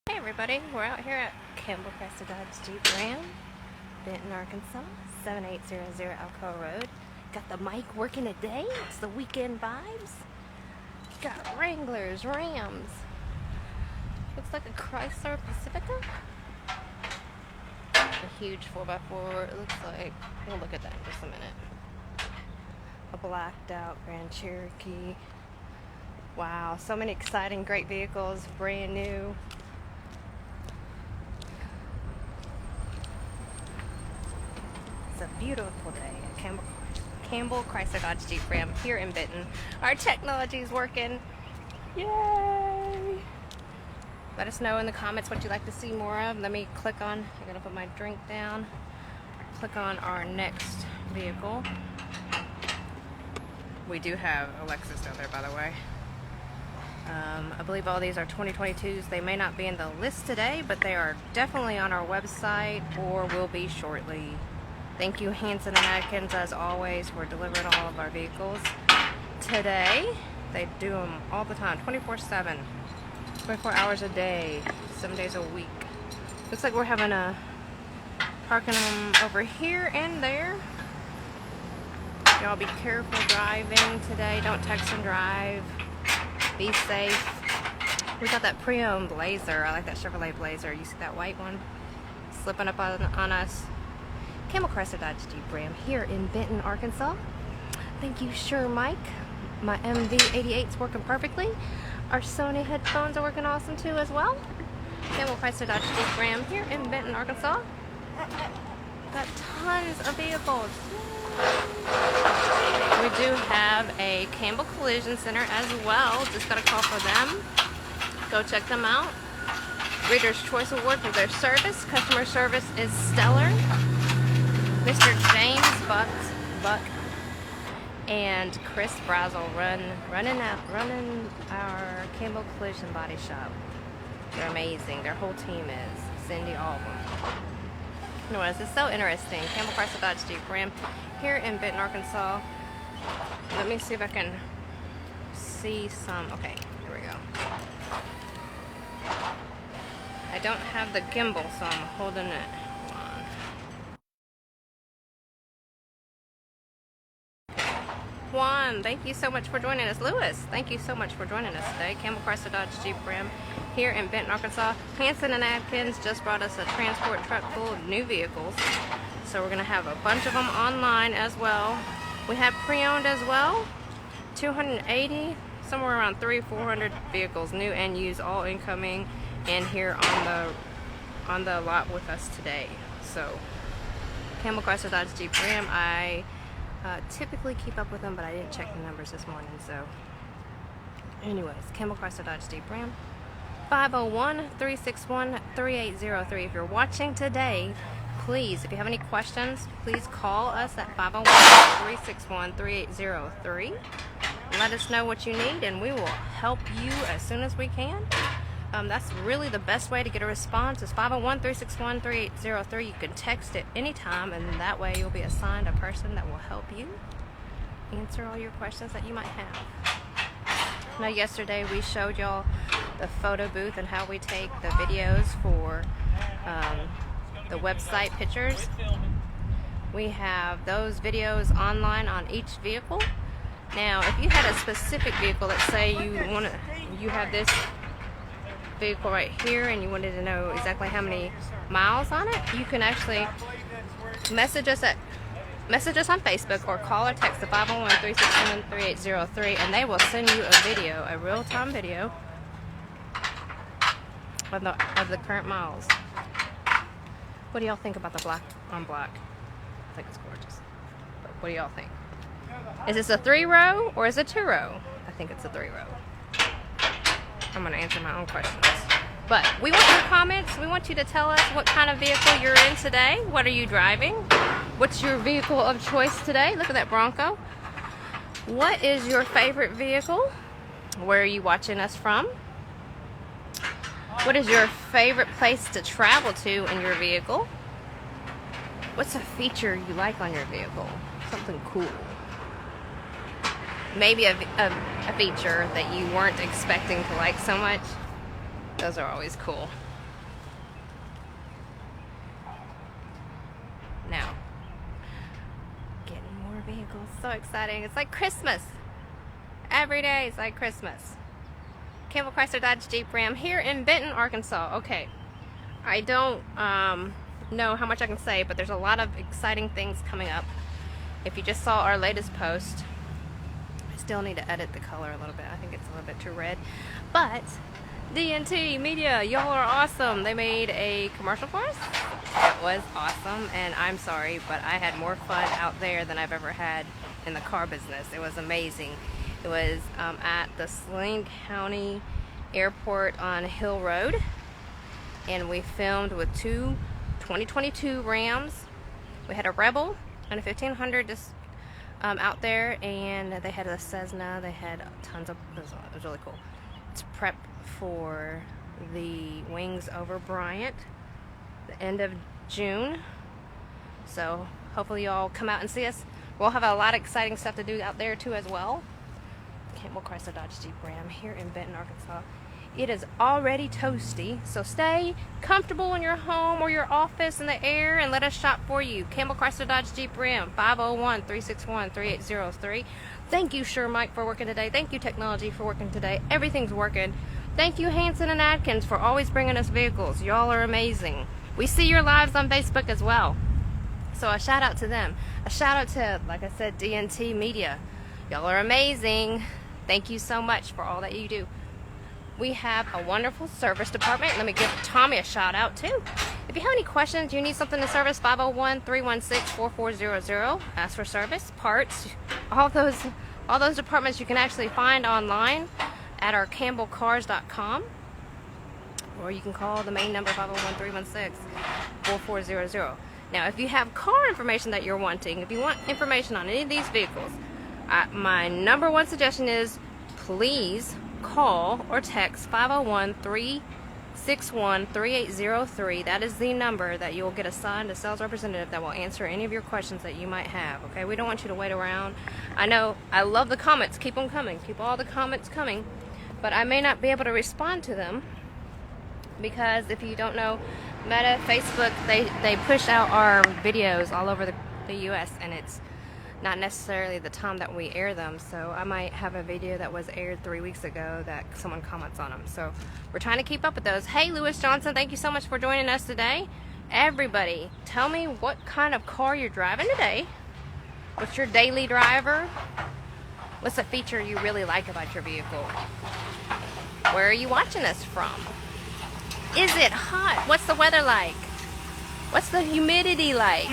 Hey everybody, we're out here at Campbell Crested Dodge Jeep Ram, Benton, Arkansas, 7800 Alcoa Road. Got the mic working today. It's the weekend vibes. Got Wranglers, Rams. Looks like a Chrysler Pacifica. A huge 4x4. It looks like, we'll look at that in just a minute. A blacked out Grand Cherokee. Wow, so many exciting, great vehicles, brand new. It's a beautiful day at Campbell Chrysler Dodge Jeep Ram here in Benton. Our technology is working. Yay! Let us know in the comments what you'd like to see more of. Let me click on, I'm gonna put my drink down. Click on our next vehicle. We do have a Lexus down there, by the way. I believe all these are 2022s. They may not be in the list today, but they are definitely on our website or will be shortly. Thank you, Hanson and Adkins, as always, for delivering all of our vehicles. Today, they do them all the time, 24/7, 24 hours a day, 7 days a week. Looks like we're having a parking them over here and there. Y'all be careful driving today. Don't text and drive. Be safe. We got that pre-owned Blazer. I like that Chevrolet Blazer. You see that white one slipping up on us? Campbell Crested Dodge Jeep Ram here in Benton, Arkansas. Thank you, Sure Mike. My MV88's working perfectly. Our Sony headphones are working awesome too as well. Campbell Crested Dodge Jeep Ram here in Benton, Arkansas. Got tons of vehicles. We do have a Campbell Collision Center as well. Just got a call for them. Go check them out. Reader's Choice Award for their service. Customer service is stellar. Mr. James Buck and Chris Brazel running our Campbell Collision Body Shop. They're amazing. Their whole team is. Cindy, all of them. Anyways, it's so interesting. Campbell Chrysler Dodge Jeep Ram here in Benton, Arkansas. Let me see if I can see some. Okay, here we go. I don't have the gimbal, so I'm holding it. Juan, thank you so much for joining us. Lewis, thank you so much for joining us today. Campbell Chrysler Dodge Jeep Ram here in Benton, Arkansas. Hanson and Adkins just brought us a transport truck full of new vehicles. So we're going to have a bunch of them online as well. We have pre-owned as well. 280, somewhere around 300-400 vehicles, new and used, all incoming and here on the lot with us today. So Campbell Chrysler Dodge Jeep Ram, I typically keep up with them, but I didn't check the numbers this morning. So anyways, Campbell Chrysler Dodge Jeep Ram, 501-361-3803. If you're watching today, please, if you have any questions, please call us at 501-361-3803. Let us know what you need and we will help you as soon as we can. That's really the best way to get a response is 501-361-3803. You can text it anytime and that way you'll be assigned a person that will help you answer all your questions that you might have. Now, yesterday we showed y'all the photo booth and how we take the videos for the website pictures. We have those videos online on each vehicle. Now, if you had a specific vehicle, let's say you have this vehicle right here and you wanted to know exactly how many miles on it, you can actually message us on Facebook or call or text the 501-361-3803 and they will send you a video, a real-time video of the current miles. What do y'all think about the black on black? I think it's gorgeous. But what do y'all think? Is this a 3-row or is it 2-row? I think it's a 3-row. I'm going to answer my own questions. But we want your comments. We want you to tell us what kind of vehicle you're in today. What are you driving? What's your vehicle of choice today? Look at that Bronco. What is your favorite vehicle? Where are you watching us from? What is your favorite place to travel to in your vehicle? What's a feature you like on your vehicle? Something cool. Maybe a feature that you weren't expecting to like so much. Those are always cool. So exciting. It's like Christmas. Every day is like Christmas. Campbell Chrysler Dodge Jeep Ram here in Benton, Arkansas. Okay, I don't know how much I can say, but there's a lot of exciting things coming up. If you just saw our latest post, I still need to edit the color a little bit. I think it's a little bit too red. But D&T Media, y'all are awesome. They made a commercial for us. It was awesome, and I'm sorry, but I had more fun out there than I've ever had in the car business. It was amazing. It was at the Saline County Airport on Hill Road, and we filmed with two 2022 Rams. We had a Rebel and a 1500 just out there, and they had a Cessna. They had tons of, it was really cool. It's prep for the Wings over Bryant, the end of June. So hopefully y'all come out and see us. We'll have a lot of exciting stuff to do out there too as well. Campbell Chrysler Dodge Jeep Ram here in Benton, Arkansas. It is already toasty, so stay comfortable in your home or your office in the air and let us shop for you. Campbell Chrysler Dodge Jeep Ram, 501-361-3803. Thank you, Sure Mike, for working today. Thank you, Technology, for working today. Everything's working. Thank you, Hanson and Adkins, for always bringing us vehicles. Y'all are amazing. We see your lives on Facebook as well, so a shout out to them. A shout out to, like I said, D&T Media. Y'all are amazing. Thank you so much for all that you do. We have a wonderful service department. Let me give Tommy a shout out too. If you have any questions, you need something to service, 501-316-4400. Ask for service, parts, all those departments you can actually find online at our campbellcars.com, or you can call the main number, 501-316-4400. Now, if you have car information that you're wanting, if you want information on any of these vehicles, my number one suggestion is please call or text 501-361-3803. That is the number that you'll get assigned a sales representative that will answer any of your questions that you might have. Okay, we don't want you to wait around. I know, I love the comments. Keep them coming. Keep all the comments coming. But I may not be able to respond to them because if you don't know, Meta, Facebook, they push out our videos all over the U.S. and it's not necessarily the time that we air them, so I might have a video that was aired 3 weeks ago that someone comments on them. So we're trying to keep up with those. Hey, Lewis Johnson, thank you so much for joining us today. Everybody, tell me what kind of car you're driving today. What's your daily driver? What's a feature you really like about your vehicle? Where are you watching us from? Is it hot? What's the weather like? What's the humidity like?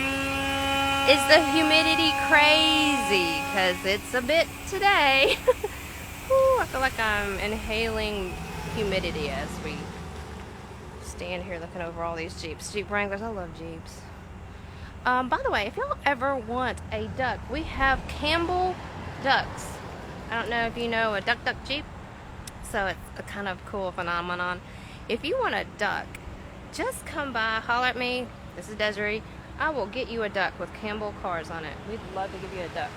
Is the humidity crazy? Because it's a bit today. Ooh, I feel like I'm inhaling humidity as we stand here looking over all these Jeeps. Jeep Wranglers, I love Jeeps. By the way, if y'all ever want a duck, we have Campbell ducks. I don't know if you know a duck Jeep. So it's a kind of cool phenomenon. If you want a duck, just come by, holler at me. This is Desiree. I will get you a duck with Campbell cars on it. We'd love to give you a duck.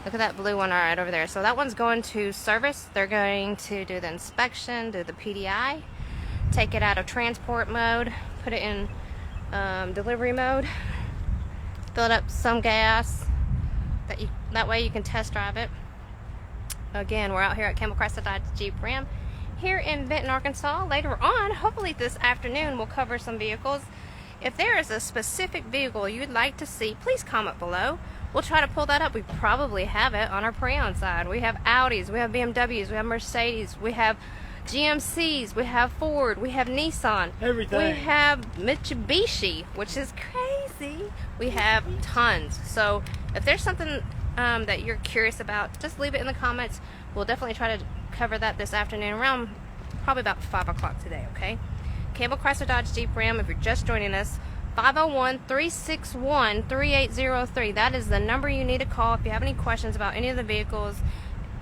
Look at that blue one right over there. So that one's going to service. They're going to do the inspection, do the PDI, take it out of transport mode, put it in delivery mode, fill it up some gas. That way you can test drive it. Again, we're out here at Campbell Chrysler Dodge Jeep Ram here in Benton, Arkansas. Later on, hopefully this afternoon, we'll cover some vehicles. If there is a specific vehicle you'd like to see, please comment below. We'll try to pull that up. We probably have it on our pre-owned side. We have Audis, we have BMWs, we have Mercedes, we have GMCs, we have Ford, we have Nissan. Everything. We have Mitsubishi, which is crazy. We have tons. So if there's something that you're curious about, just leave it in the comments. We'll definitely try to cover that this afternoon around probably about 5 o'clock today, okay? Campbell Chrysler Dodge Jeep Ram, if you're just joining us, 501-361-3803. That is the number you need to call if you have any questions about any of the vehicles,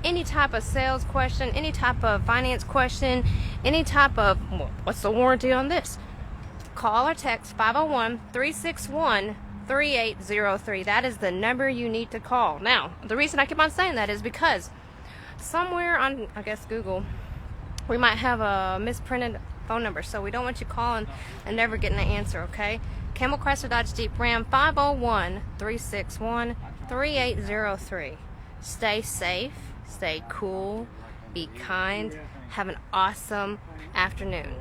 any type of sales question, any type of finance question, any type of, what's the warranty on this? Call or text 501-361-3803. That is the number you need to call. Now, the reason I keep on saying that is because somewhere on, I guess, Google, we might have a misprinted phone number, so we don't want you calling and never getting an answer, okay? Camel Chrysler Dodge Jeep Ram 501-361-3803. Stay safe, stay cool, be kind, have an awesome afternoon.